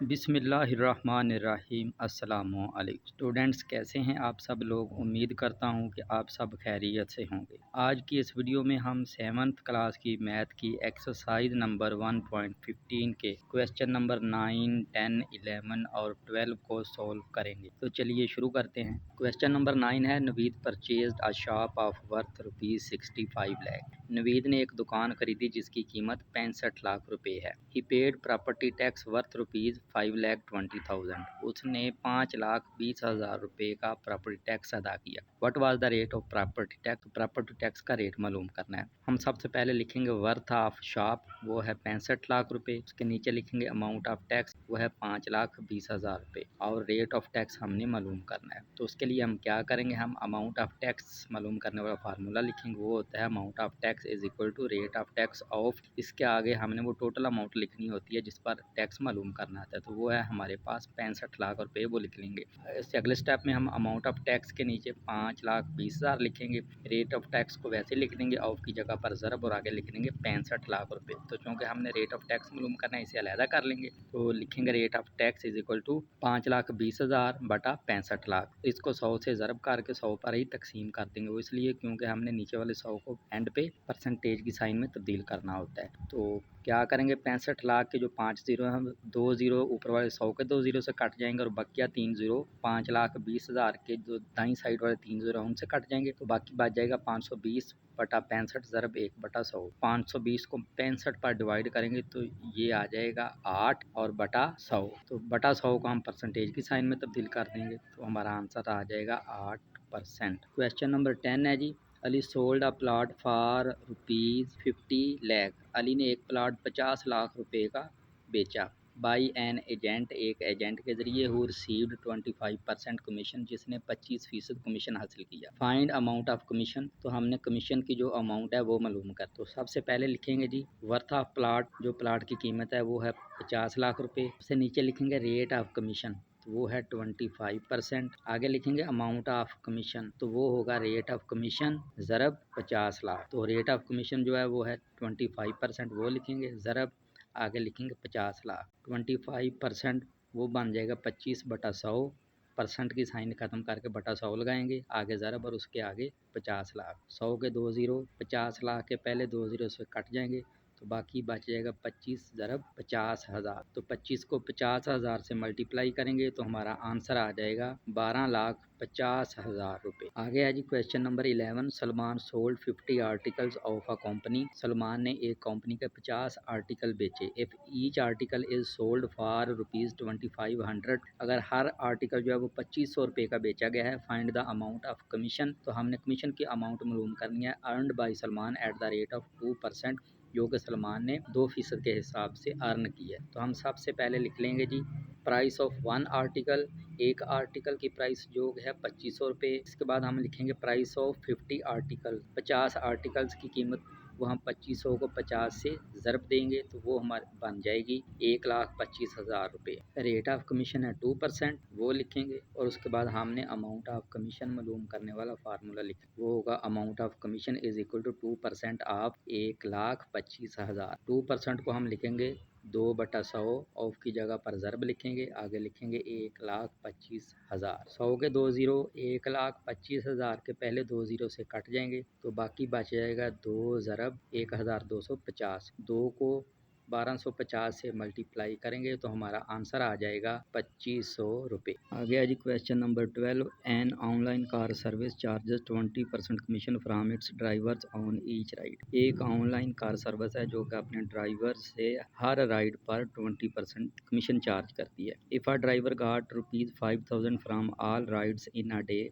बिस्मिल्लाहिर्रहमानिर्रहीम। अस्सलामुअलैकुम स्टूडेंट्स, कैसे हैं आप सब लोग। उम्मीद करता हूं कि आप सब खैरियत से होंगे। आज की इस वीडियो में हम 7th क्लास की मैथ की एक्सरसाइज नंबर 1.15 के क्वेश्चन नंबर 9, 10, 11 और 12 को सॉल्व करेंगे। तो चलिए शुरू करते हैं। क्वेश्चन नंबर 9 है, Naveed purchased a shop of worth ₹65 lakh. Naveed ने एक दुकान खरीदी जिसकी कीमत 65 लाख रुपए है। ही पेड प्रॉपर्टी टैक्स वर्थ ₹5,20,000। उसने 5,20,000 रुपए का प्रॉपर्टी टैक्स अदा किया। What was the rate of property tax. Property tax का रेट मालूम करना है। हम सबसे पहले लिखेंगे वर्थ ऑफ शॉप, वो है 65 लाख रुपए। उसके नीचे लिखेंगे अमाउंट ऑफ टैक्स, वो है 5,20,000 रुपए। और रेट ऑफ टैक्स हमने मालूम करना है। तो उसके लिए हम क्या करेंगे, हम अमाउंट ऑफ टैक्स मालूम करने वाला फार्मूला लिखेंगे। वो होता है amount of tax is equal to rate of tax of, इसके आगे हमने वो टोटल अमाउंट लिखनी होती है जिस पर टैक्स मालूम करना आता है। तो वो है हमारे पास 65 लाख रुपए, वो लिख लेंगे। इससे अगले स्टेप में हम अमाउंट ऑफ टैक्स के नीचे 5,20,000 लिखेंगे। रेट ऑफ टैक्स को वैसे लिख देंगे, ऑफ की जगह पर ज़रब और आगे लिख देंगे 65 लाख रुपए। तो चूँकि हमने रेट ऑफ टैक्स मालूम करना है, इसे अलहदा कर लेंगे। तो लिखेंगे rate of tax is equal to 5,20,000 बटा 65 लाख। इसको 100 से ज़रब करके 100 पर ही तकसीम कर देंगे। वो इसलिए क्योंकि हमने नीचे वाले 100 को एंड पे परसेंटेज की साइन में तब्दील करना होता है। तो क्या करेंगे, 65 लाख के जो 5 जीरो हैं, हम 2 जीरो ऊपर वाले 100 के 2 जीरो से कट जाएंगे और बकिया 3 जीरो 5,20,000 के जो दाईं साइड वाले 3 जीरो उनसे कट जाएंगे। तो बाकी बच जाएगा 520 बटा 65 ज़रब 1 बटा 100। 520 को 65 पर डिवाइड करेंगे तो ये आ जाएगा 8 और बटा 100। तो बटा 100 को हम परसेंटेज की साइन में तब्दील कर देंगे तो हमारा आंसर आ जाएगा 8%। क्वेश्चन नंबर 10 है जी, Ali sold a plot for ₹50 lakh. Ali ने एक प्लाट 50 लाख रुपए का बेचा। बाई एन एजेंट, एक एजेंट के जरिए। हु रिसीव्ड 25% कमीशन, जिसने 25% कमीशन हासिल किया। फाइंड अमाउंट ऑफ कमीशन, तो हमने कमीशन की जो अमाउंट है वो मालूम कर। तो सबसे पहले लिखेंगे जी वर्थ ऑफ प्लाट, जो प्लाट की कीमत है वो है 50 लाख रुपए। उससे नीचे लिखेंगे रेट ऑफ कमीशन, तो वो है 25%। आगे लिखेंगे अमाउंट ऑफ कमीशन, तो वो होगा रेट ऑफ कमीशन ज़रब 50 लाख। तो रेट ऑफ कमीशन जो है वो है 25%, वो लिखेंगे ज़रब आगे लिखेंगे 50 लाख। 25% वो बन जाएगा 25 बटा 100। परसेंट की साइन ख़त्म करके बटा 100 लगाएंगे, आगे ज़रब और उसके आगे 50 लाख। 100 के 2 ज़ीरो, 50 लाख के पहले 2 ज़ीरो से कट जाएंगे तो बाकी बच जाएगा 25 ज़रब 50,000। तो 25 को 50,000 से मल्टीप्लाई करेंगे तो हमारा आंसर आ जाएगा 12,50,000 रुपये। आगे है जी question number 11, Salman sold 50 articles of a company. Salman ने एक कंपनी के 50 आर्टिकल बेचे। If each article is sold for ₹2500, अगर हर आर्टिकल जो है वो 2500 रुपये का बेचा गया है। Find the amount of commission, तो हमने कमीशन की अमाउंट मालूम करनी है। Earned by Salman at the rate of 2%, जो कि सलमान ने 2% के हिसाब से अर्न की है। तो हम सबसे पहले लिख लेंगे जी प्राइस ऑफ वन आर्टिकल, एक आर्टिकल की प्राइस जो है 2500 रुपये। इसके बाद हम लिखेंगे प्राइस ऑफ 50 आर्टिकल, 50 आर्टिकल्स की कीमत वो हम 2500 को 50 से ज़रब देंगे तो वो हमारे बन जाएगी 1,25,000 रुपये। रेट ऑफ कमीशन है 2%, वो लिखेंगे और उसके बाद हमने अमाउंट ऑफ कमीशन मालूम करने वाला फार्मूला लिखा। वो होगा amount of commission is equal to 2% of 1,25,000। 2% को हम लिखेंगे 2 बटा 100, ऑफ की जगह पर ज़रब लिखेंगे, आगे लिखेंगे 1,25,000। 100 के 2 ज़ीरो, 1,25,000 के पहले 2 ज़ीरो से कट जाएंगे तो बाकी बच जाएगा 2 ज़रब 1,250। 2 को 1250 से मल्टीप्लाई करेंगे तो हमारा आंसर आ जाएगा 2500 रुपये। आगे जी question number 12, an online car service charges 20% commission from its drivers on each ride. एक ऑनलाइन कार सर्विस है जो कि अपने ड्राइवर से हर राइड पर 20% कमीशन चार्ज करती है। If a driver got ₹5,000 from all rides in a day,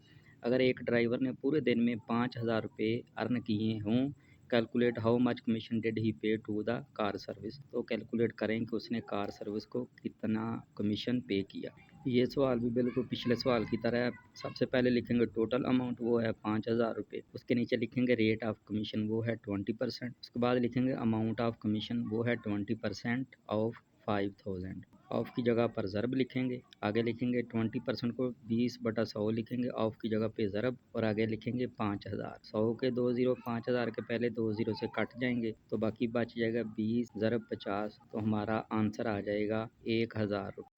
अगर एक ड्राइवर ने पूरे दिन में 5,000 रुपये अर्न किए हों। Calculate how much commission did he पे टू द कार सर्विस, तो कैलकुलेट करें कि उसने कार सर्विस को कितना कमीशन पे किया। ये सवाल भी बिल्कुल पिछले सवाल की तरह है। सबसे पहले लिखेंगे टोटल अमाउंट, वो है 5,000 रुपये। उसके नीचे लिखेंगे रेट ऑफ कमीशन, वो है 20%। उसके बाद लिखेंगे अमाउंट ऑफ कमीशन, वो है 20% ऑफ 5,000। ऑफ की जगह पर ज़रब लिखेंगे, आगे लिखेंगे 20% को 20 बटा 100 लिखेंगे, ऑफ की जगह पे ज़रब और आगे लिखेंगे 5,000। 100 के 2 ज़ीरो, 5,000 के पहले 2 ज़ीरो से कट जाएंगे तो बाकी बच जाएगा 20 ज़रब 50, तो हमारा आंसर आ जाएगा 1,000 रुपये।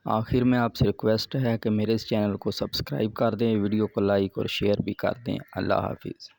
आखिर में आपसे रिक्वेस्ट है कि मेरे इस चैनल को सब्सक्राइब कर दें, वीडियो को लाइक और शेयर भी कर दें। अल्लाह हाफिज़।